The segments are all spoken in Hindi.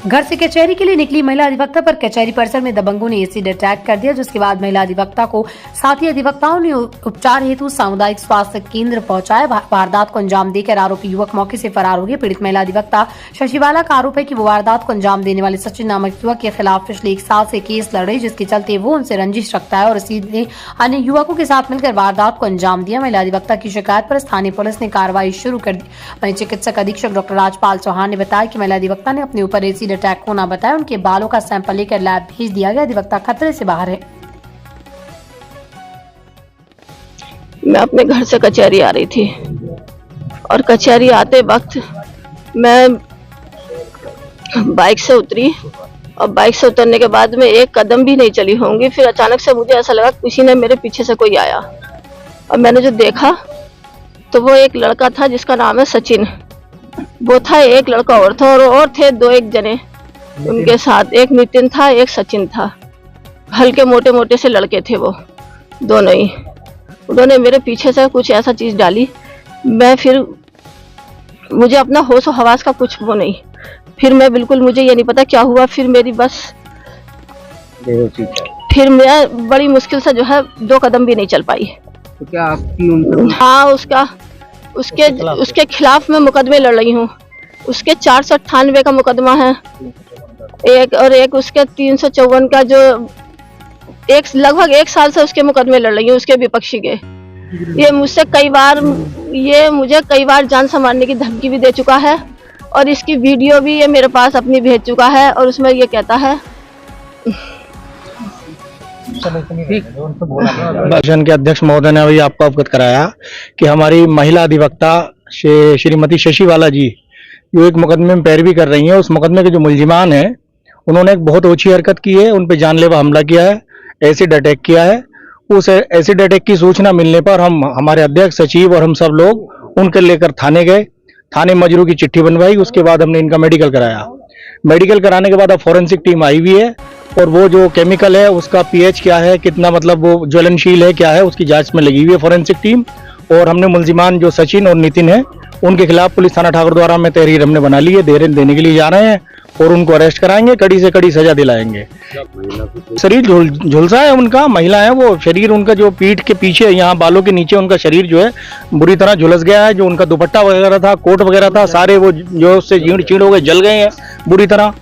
घर से कचहरी के लिए निकली महिला अधिवक्ता पर कचहरी परिसर में दबंगों ने एसिड अटैक कर दिया, जिसके बाद महिला अधिवक्ता को साथी अधिवक्ताओं ने उपचार हेतु सामुदायिक स्वास्थ्य केंद्र पहुंचाया। वारदात को अंजाम देकर आरोपी युवक मौके से फरार हो गए। पीड़ित महिला अधिवक्ता शशिबाला का आरोप है कि वो वारदात को अंजाम देने वाले सचिन नामक युवक के खिलाफ पिछले 1 साल से केस लड़ रही, जिसके चलते वो उनसे रंजिश रखता है और इसी ने अन्य युवकों के साथ मिलकर वारदात को अंजाम दिया। महिला अधिवक्ता की शिकायत पर स्थानीय पुलिस ने कार्रवाई शुरू कर दी। वहीं चिकित्सक अधीक्षक डॉक्टर राजपाल चौहान ने बताया कि महिला अधिवक्ता ने अपने ऊपर एसिड अटैक होना बताया। उनके बालों का सैंपल लेकर लैब भेज दिया गया। अधिवक्ता खतरे से बाहर है। मैं अपने घर से कचहरी आ रही थी और कचहरी आते वक्त मैं बाइक से उतरी और बाइक से उतरने के बाद में एक कदम भी नहीं चली होंगी, फिर अचानक से मुझे ऐसा लगा किसी ने मेरे पीछे से कोई आया और मैंने जो देखा तो वो एक लड़का था जिसका नाम है सचिन। वो था, एक लड़का और था और थे 2-1 जने उनके साथ, एक नितिन था, एक सचिन था। हल्के मोटे मोटे से लड़के थे वो दोनों ही। उन्होंने मेरे पीछे से कुछ ऐसा चीज डाली, मैं फिर मुझे अपना होश और हवास का कुछ वो नहीं, फिर मैं बिल्कुल, मुझे ये नहीं पता क्या हुआ। फिर मेरी बस फिर मैं बड़ी मुश्किल से जो है 2 कदम भी नहीं चल पाई। तो क्या आपकी हाँ, उसके खिलाफ मैं मुकदमे लड़ रही हूँ। उसके 498 का मुकदमा है एक उसके 354 का, जो लगभग 1 साल से उसके मुकदमे लड़ रही हूँ, उसके विपक्षी के। ये मुझे कई बार जान से मारने की धमकी भी दे चुका है और इसकी वीडियो भी ये मेरे पास अपनी भेज चुका है और उसमें ये कहता है। के अध्यक्ष महोदय ने अभी आपको अवगत कराया कि हमारी महिला अधिवक्ता श्रीमती शशिबाला जी जो एक मुकदमे में पैरवी कर रही हैं, उस मुकदमे के जो मुलजिमान हैं उन्होंने एक बहुत ओछी हरकत की है, उन पे जानलेवा हमला किया है, एसिड अटैक किया है। उस एसिड अटैक की सूचना मिलने पर हमारे अध्यक्ष, सचिव और हम सब लोग उनके लेकर थाने गए। थाने मजरू की चिट्ठी बनवाई, उसके बाद हमने इनका मेडिकल कराया। मेडिकल कराने के बाद अब फॉरेंसिक टीम आई हुई है और वो जो केमिकल है उसका पीएच क्या है, कितना मतलब वो ज्वलनशील है क्या है, उसकी जांच में लगी हुई है फॉरेंसिक टीम। और हमने मुलजिमान जो सचिन और नितिन है उनके खिलाफ पुलिस थाना ठाकुर द्वारा में तहरीर हमने बना ली है, देने के लिए जा रहे हैं और उनको अरेस्ट कराएंगे, कड़ी से कड़ी सजा दिलाएंगे। शरीर झुलसा है उनका, महिला है वो, शरीर उनका जो पीठ के पीछे यहाँ बालों के नीचे उनका शरीर जो है बुरी तरह झुलस गया है। जो उनका दुपट्टा वगैरह था, कोट वगैरह था, सारे वो जो उससे चीड़ हो गए, जल गए हैं बुरी तरह।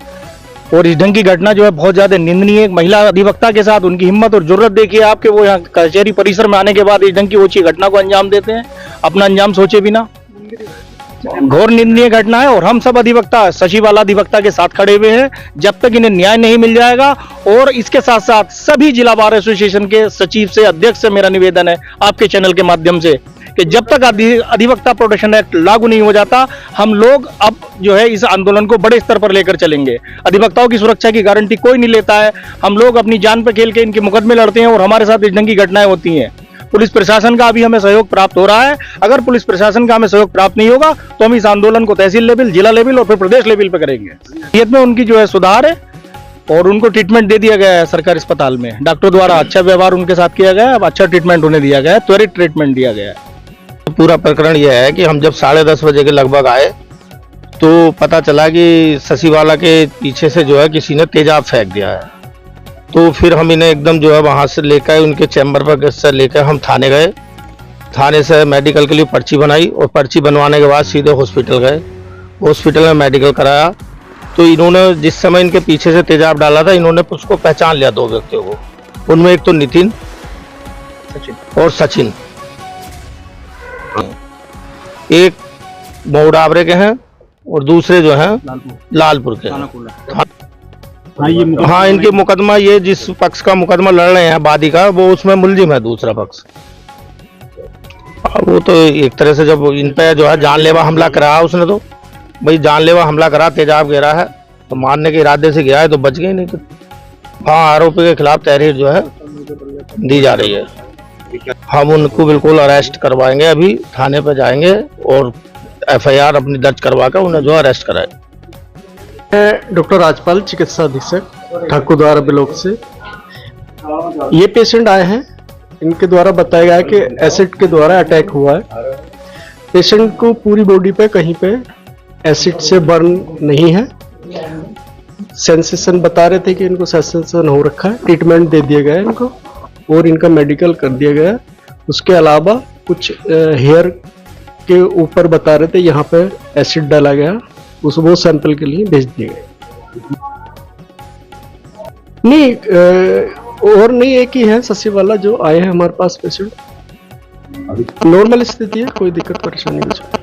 और इस ढंग की घटना जो है बहुत ज्यादा निंदनीय है। महिला अधिवक्ता के साथ उनकी हिम्मत और जुर्रत देखिए आपके, वो यहाँ कचहरी परिसर में आने के बाद इस ढंग की ओछी घटना को अंजाम देते हैं, अपना अंजाम सोचे बिना। घोर निंदनीय घटना है और हम सब अधिवक्ता शशिबाला अधिवक्ता के साथ खड़े हुए हैं जब तक इन्हें न्याय नहीं मिल जाएगा। और इसके साथ साथ सभी जिला बार एसोसिएशन के सचिव से, अध्यक्ष से मेरा निवेदन है आपके चैनल के माध्यम से कि जब तक अधिवक्ता प्रोटेक्शन एक्ट लागू नहीं हो जाता, हम लोग अब जो है इस आंदोलन को बड़े स्तर पर लेकर चलेंगे। अधिवक्ताओं की सुरक्षा की गारंटी कोई नहीं लेता है, हम लोग अपनी जान पर खेल के इनके मुकदमे लड़ते हैं और हमारे साथ इस ढंग की घटनाएं होती हैं। पुलिस प्रशासन का अभी हमें सहयोग प्राप्त हो रहा है, अगर पुलिस प्रशासन का हमें सहयोग प्राप्त नहीं होगा तो हम इस आंदोलन को तहसील लेवल, जिला लेवल और फिर प्रदेश लेवल पर करेंगे। नियत में उनकी जो है सुधार है और उनको ट्रीटमेंट दे दिया गया है सरकारी अस्पताल में, डॉक्टर द्वारा अच्छा व्यवहार उनके साथ किया गया है, अब अच्छा ट्रीटमेंट उन्हें दिया गया है, त्वरित ट्रीटमेंट दिया गया है। पूरा प्रकरण यह है कि हम जब 10:30 बजे के लगभग आए तो पता चला कि शशिबाला के पीछे से जो है किसी ने तेजाब फेंक दिया है। तो फिर हम इन्हें एकदम जो है वहाँ से लेकर उनके चैम्बर पर से लेकर हम थाने गए। थाने से मेडिकल के लिए पर्ची बनाई और पर्ची बनवाने के बाद सीधे हॉस्पिटल गए। हॉस्पिटल में मेडिकल कराया तो इन्होंने जिस समय इनके पीछे से तेजाब डाला था, इन्होंने उसको पहचान लिया 2 व्यक्तियों को। उनमें एक तो नितिन और सचिन, एक मोड़ावरे के हैं और दूसरे जो हैं लालपुर के हैं। हाँ, इनके मुकदमा, ये जिस पक्ष का मुकदमा लड़ रहे हैं वादी का, वो उसमें मुलजिम है दूसरा पक्ष। वो तो एक तरह से जब इन पे जो है जानलेवा हमला करा उसने, तो भाई जानलेवा हमला करा, तेजाब गिरा है तो मारने के इरादे से गया है तो बच गए नहीं तो। हाँ, आरोपी के खिलाफ तहरीर जो है दी जा रही है। हम उनको बिल्कुल अरेस्ट करवाएंगे, अभी थाने पे जाएंगे और एफआईआर अपनी दर्ज करवा कर उन्हें जो अरेस्ट कराए। डॉक्टर राजपाल, चिकित्सा अधीक्षक ठाकुर द्वारा ब्लॉक से। ये पेशेंट आए हैं, इनके द्वारा बताया गया कि एसिड के द्वारा अटैक हुआ है। पेशेंट को पूरी बॉडी पे कहीं पे एसिड से बर्न नहीं है, सेंसेशन बता रहे थे कि इनको सेंसेशन हो रखा है, ट्रीटमेंट दे दिया गया है इनको और इनका मेडिकल कर दिया गया है। उसके अलावा कुछ हेयर के ऊपर बता रहे थे यहाँ पे एसिड डाला गया, वो सैंपल के लिए भेज दिए गए। नहीं और नहीं, एक ही है शशि वाला जो आए हैं हमारे पास पेशेंट। नॉर्मल स्थिति है, कोई दिक्कत परेशानी नहीं।